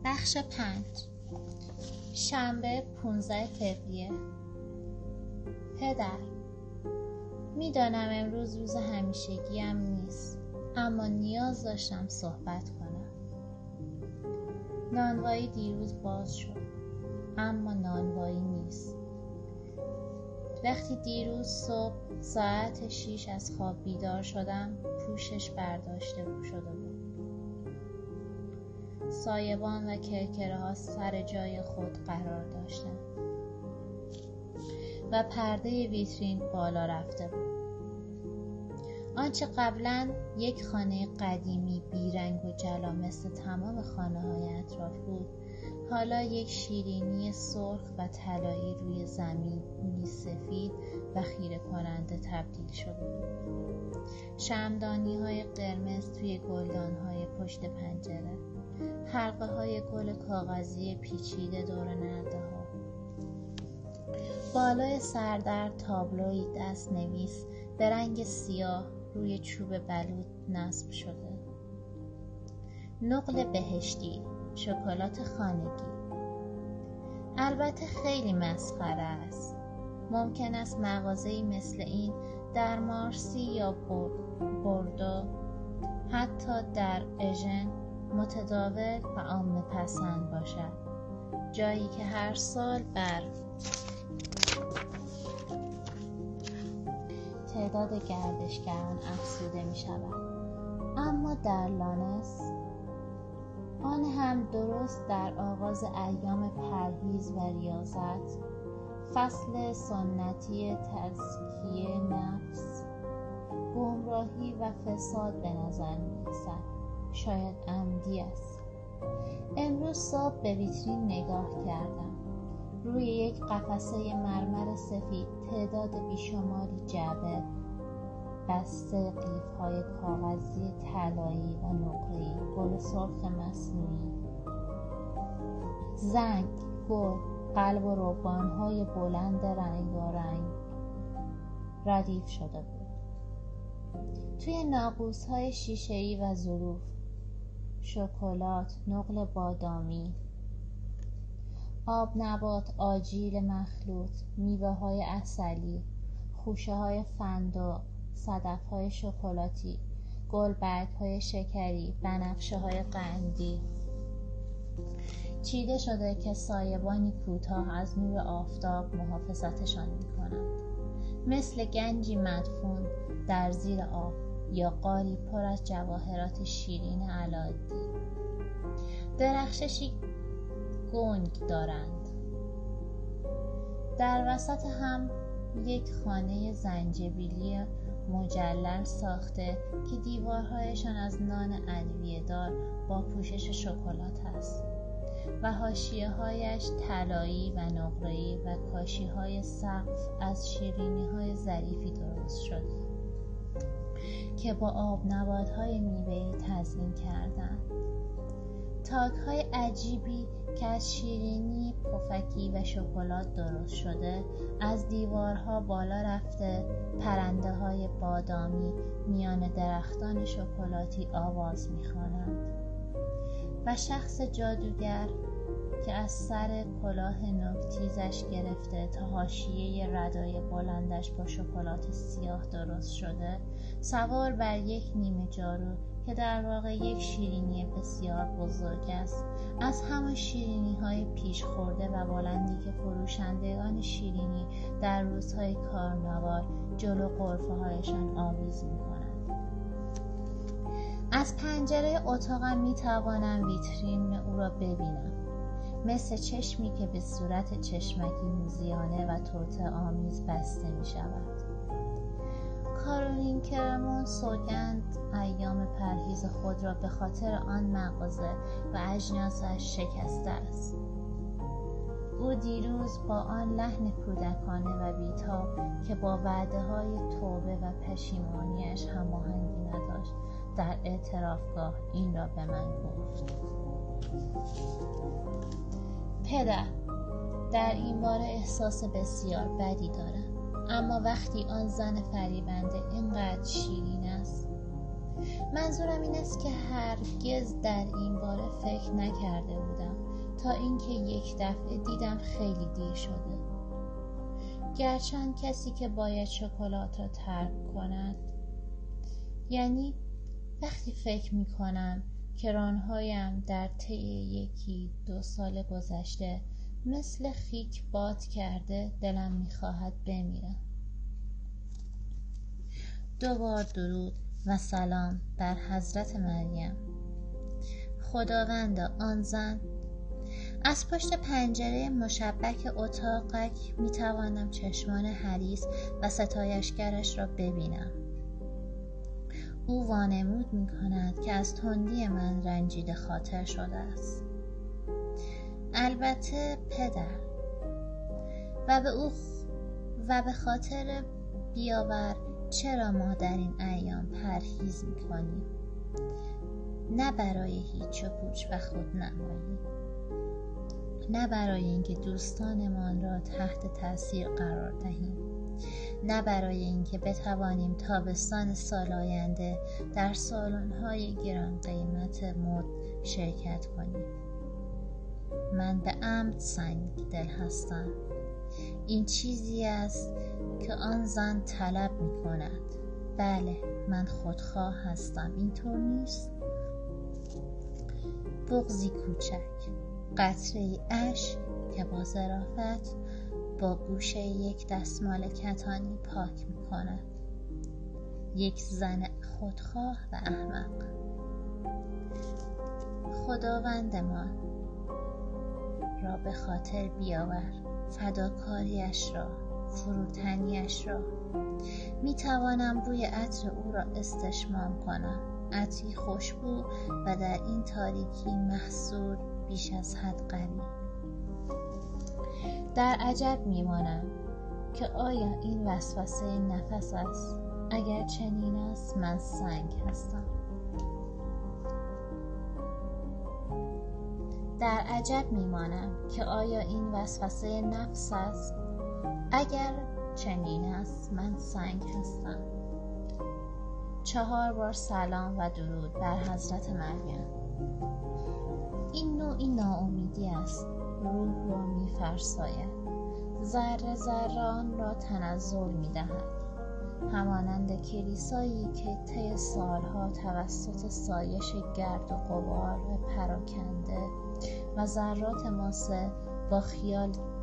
بخش 5 شنبه 15 فوریه. پدر، میدانم امروز روز همیشگیم نیست، اما نیاز داشتم صحبت کنم. نانوایی دیروز باز شد، اما نانوایی نیست. وقتی دیروز صبح ساعت 6 از خواب بیدار شدم، پوشش برداشته شده بود. سایبان و کرکره ها سر جای خود قرار داشتند و پرده ویترین بالا رفته بود. آنچه قبلا یک خانه قدیمی بیرنگ و جلا مثل تمام خانه های اطراف بود، حالا یک شیرینی سرخ و طلایی روی زمینی سفید و خیره کننده تبدیل شده بود. شمعدانی های قرمز توی گلدان های پشت پنجره، حلقه های گل کاغذی پیچیده دور نرده ها. بالای سردر تابلوی دست نویس به رنگ سیاه روی چوب بلوط نصب شده. نقل بهشتی، شکلات خانگی. البته خیلی مسخره است. ممکن است مغازه‌ای مثل این در مارسی یا بوردو، حتی در اژن متداول و عامه پسند باشد، جایی که هر سال بر تعداد گردشگران افزوده می شود. اما در لانس، آن هم درست در آغاز ایام پرهیز و ریاضت، فصل سنتی تزکیه نفس، گمراهی و فساد به نظر می رسد. شاید عمدی است. امروز صبح به ویترین نگاه کردم. روی یک قفسه مرمر سفید تعداد بیشماری جعبه بسته قیف‌های کاغذی طلایی و نقره‌ای، گل سرخ مصنوعی، زنگ، گل، قلب و روبان‌های بلند رنگارنگ ردیف شده بود. توی ناقوس‌های شیشه‌ای و ظروف، شکلات، نقل بادامی، آب نبات، آجیل مخلوط، میوه‌های عسلی، خوشه‌های فندق، صدف‌های شکلاتی، گلبرگ‌های شکری، بنفشه‌های قندی چیده شده که سایبانی کوتاه از نور آفتاب محافظتشان می‌کنند، مثل گنجی مدفون در زیر آب یا غاری پر از جواهرات شیرین علادی. درخششی گنگ دارند. در وسط هم یک خانه زنجبیلی مجلل ساخته که دیوارهایشان از نان ادویه‌دار با پوشش شکلات است و حاشیه‌هایش طلایی و نقره‌ای و کاشی‌های سقف از شیرینی‌های ظریفی درست شده که با آب نبات‌های میوه‌ای تزیین کردند. تاک‌های عجیبی که از شیرینی، پفکی و شکلات درست شده از دیوارها بالا رفته، پرنده‌های بادامی میان درختان شکلاتی آواز می‌خوانند و شخص جادوگر که از سر کلاه نوک‌تیزش گرفته تا حاشیه ردای بلندش با شکلات سیاه درست شده، سوار بر یک نیمه جارو که در واقع یک شیرینی بسیار بزرگ است، از همان شیرینی‌های پیش خورده و بلندی که فروشندگان شیرینی در روزهای کارناوال جلو غرفه‌هایشان آویز می‌کنند. از پنجره اتاقم می‌توانم ویترین او را ببینم، مثل چشمی که به صورت چشمکی موذیانه و توطئه‌آمیز بسته می‌شود. کارولین کرمون سوگند ایام پرهیز خود را به خاطر آن مغازه و اجناسش شکسته است. او دیروز با آن لحن کودکانه و بی‌تاب که با وعده‌های توبه و پشیمانیش هماهنگی نداشت، در اعترافگاه این را به من گفت: پدر، در این باره احساس بسیار بدی دارم، اما وقتی آن زن فریبنده اینقدر شیرین است، منظورم این است که هرگز در این باره فکر نکرده بودم تا اینکه یک دفعه دیدم خیلی دیر شده. گرچند کسی که باید شکلات را ترک کند، یعنی وقتی فکر می کنم که رانهایم در طی 1-2 سال گذشته مثل خیک باد کرده، دلم می خواهد بمیرم. 2 بار درود و سلام بر حضرت مریم. خداوند آن زن. از پشت پنجره مشبک اتاقک می توانم چشمان حریص و ستایشگرش را ببینم. او وانمود می کند که از تندی من رنجیده خاطر شده است. البته پدر و به خاطر بیاور چرا ما در این ایام پرهیز می کنیم، نه برای هیچ و پوچ و خودنمایی، نه برای اینکه دوستانمان را تحت تاثیر قرار دهیم، نه برای اینکه بتوانیم تابستان سال آینده در سالن‌های گران قیمت مد شرکت کنیم. من به عمد سنگ دل هستم. این چیزی است که آن زن طلب می کند. بله، من خودخواه هستم، اینطور نیست؟ بغضی کوچک، قطره‌ای اشک که با ظرافت با گوشه یک دستمال کتانی پاک می کند. یک زن خودخواه و احمق. خداوندمان را به خاطر بیاور، فداکاریش را، فروتنیش را. می توانم بوی عطر او را استشمام کنم، عطری خوشبو و در این تاریکی محصور بیش از حد قوی. در عجب میمانم که آیا این وسوسه نفس است؟ اگر چنین است، من سنگ هستم. در عجب میمانم که آیا این وسوسه نفس است؟ اگر چنین است، من سنگ هستم. 4 بار سلام و درود بر حضرت مریم. این نوعی ناامیدی است، روح را می‌فرساید، ذره ذره آن را تنزل می‌دهد، همانند کلیسایی که طی سالها توسط سایش گرد و غبار و پراکنده و ذرات ماسه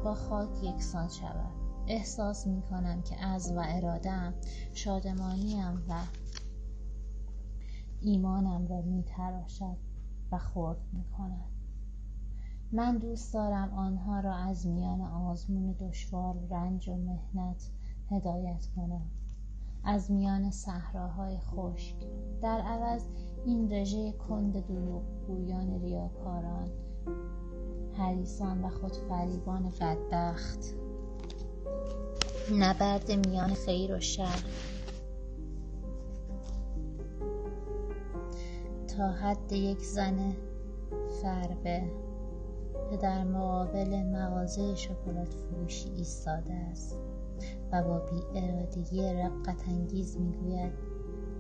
با خاک یکسان شود. احساس می‌کنم که عزم و اراده‌ام، شادمانیم و ایمانم را می‌تراشد و خرد می‌کند. من دوست دارم آنها را از میان آزمون دشوار، رنج و محنت هدایت کنم، از میان صحراهای خشک. در عوض این رژه کند دروغگویان، ریاکاران، حریصان و خودفریبان بدبخت، نبرد میان خیر و شر تا حد یک زن فربه که در مقابل مغازه شکلات فروشی ایستاده است و با بی‌ارادگی رقت‌انگیز میگوید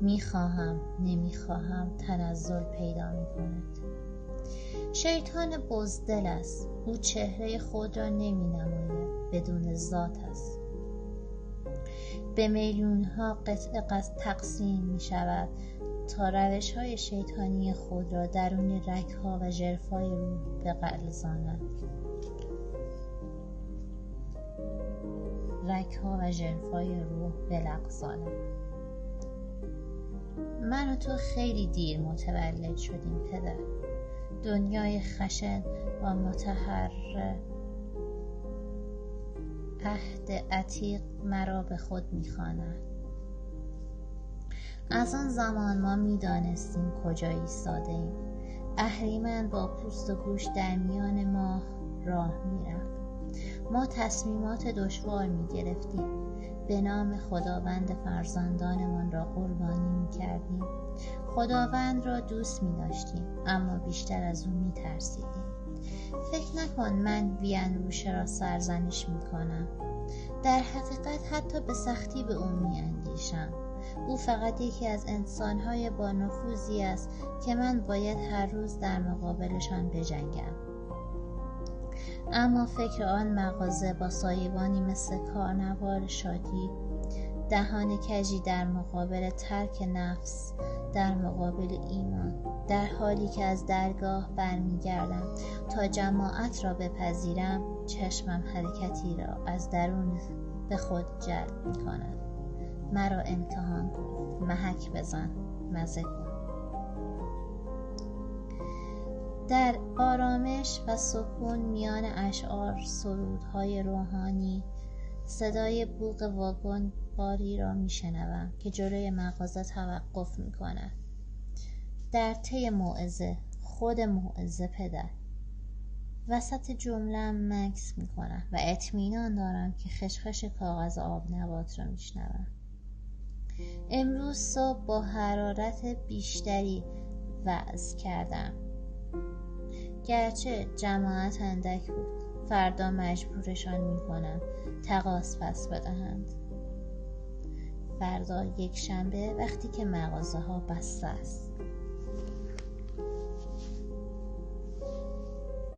میخواهم، نمیخواهم، تنزل پیدا میکند. شیطان بزدل است. او چهره خود را نمینماید، بدون ذات است. به میلیون‌ها قطعه تقسیم میشود تا روش‌های شیطانی خود را درون رگ‌ها و ژرفای روح بغلظاند. من و تو خیلی دیر متولد شدیم پدر. دنیای خشن و متحرر عهد عتیق مرا به خود می‌خواند. از آن زمان ما می‌دانستیم کجا ایستاده‌ایم. اهریمن با پوست و گوش در میان ماه راه می‌رفت. ما تصمیمات دشوار می‌گرفتیم. به نام خداوند فرزندانمان را قربانی می‌کردیم. خداوند را دوست می‌داشتیم، اما بیشتر از او می‌ترسیدیم. فکر نکن من بی‌اندوشه را سرزنش می‌کنم. در حقیقت حتی به سختی به او می‌اندیشم. او فقط یکی از انسان‌های با نفوذی است که من باید هر روز در مقابلشان بجنگم. اما فکر آن مغازه با سایبانی مثل کارنوار شادی، دهان کجی در مقابل ترک نفس، در مقابل ایمان، در حالی که از درگاه برمیگردم تا جماعت را بپذیرم، چشمم حرکتی را از درون به خود جلب می کند. مرا امتحان کن، محک بزن، مزه کن. در آرامش و سکون میان اشعار، سرودهای روحانی، صدای بوق واگن باری را میشنوم که جلوی مغازه توقف میکند. در طی موعظه، خود موعظه پدر، وسط جمله‌ام مکث میکنم و اطمینان دارم که خشخش کاغذ آب نبات را میشنوم. امروز صبح با حرارت بیشتری وعظ کردم، گرچه جماعت اندک بود. فردا مجبورشان میکنم تقاص پس بدهند. فردا یک شنبه وقتی که مغازه ها بسته است.